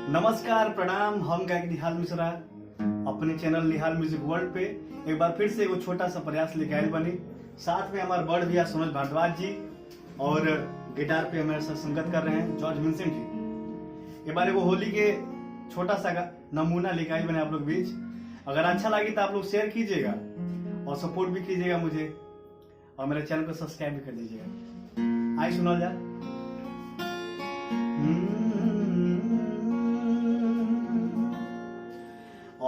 नमस्कार प्रणाम, हम गायक निहाल मिश्रा अपने चैनल निहाल म्यूजिक वर्ल्ड पे एक बार फिर से एगो छोटा सा प्रयास लेके आयल बनी। साथ में हमारे बड़ भैया सोनल भारद्वाज जी और गिटार पे हमारे साथ संगत कर रहे हैं जॉर्ज विंसेंट जी। एक बार एगो होली के छोटा सा नमूना लेके आयल बने आप लोग बीच। अगर अच्छा लगे तो आप लोग शेयर कीजिएगा और सपोर्ट भी कीजिएगा मुझे, और मेरे चैनल को सब्सक्राइब भी कर दीजिएगा। आई सुनल जा।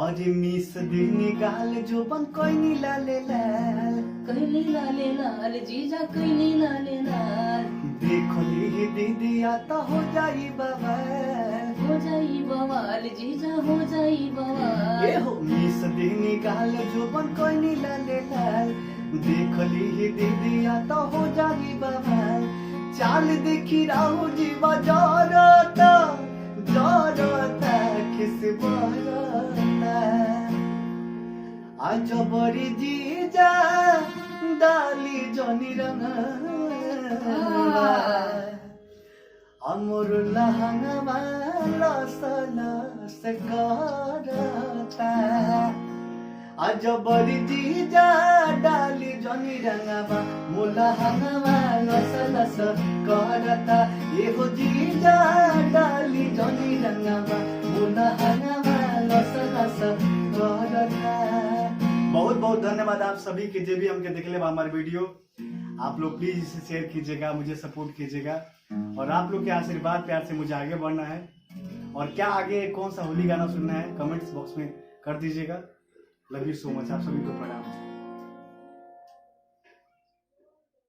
और मिस दिन गाल जो बन कोई नी लाले लाल, कोई नी लाले लाल जीजा, कोई नी लाले लाल। देखो ली दीदी आता हो जाई बवाल, हो जाई बवाल जीजा, हो जाई बवाल। ए हो मिस दिन गाल जो बन कोई नी लाले लाल, देखो ली दीदी आता हो जाई बवाल। चाल देखी राहु जी बजारता जारता किस बारता आज बड़ी जीजा डाली जनी रंगा अमर लहंगा लस करता आज बड़ी जीजा डाली जनी रंगा मुलहंगा लस करता एगो जीजा डाली जनी रंगा मुलहंगा लस करता। बहुत बहुत धन्यवाद आप सभी के जो भी हमके देखले बा हमारे वीडियो। आप लोग प्लीज इसे शेयर कीजिएगा, मुझे सपोर्ट कीजिएगा, और आप लोग के आशीर्वाद प्यार से मुझे आगे बढ़ना है। और क्या आगे कौन सा होली गाना सुनना है कमेंट्स बॉक्स में कर दीजिएगा। लव यू सो मच, आप सभी को प्रणाम।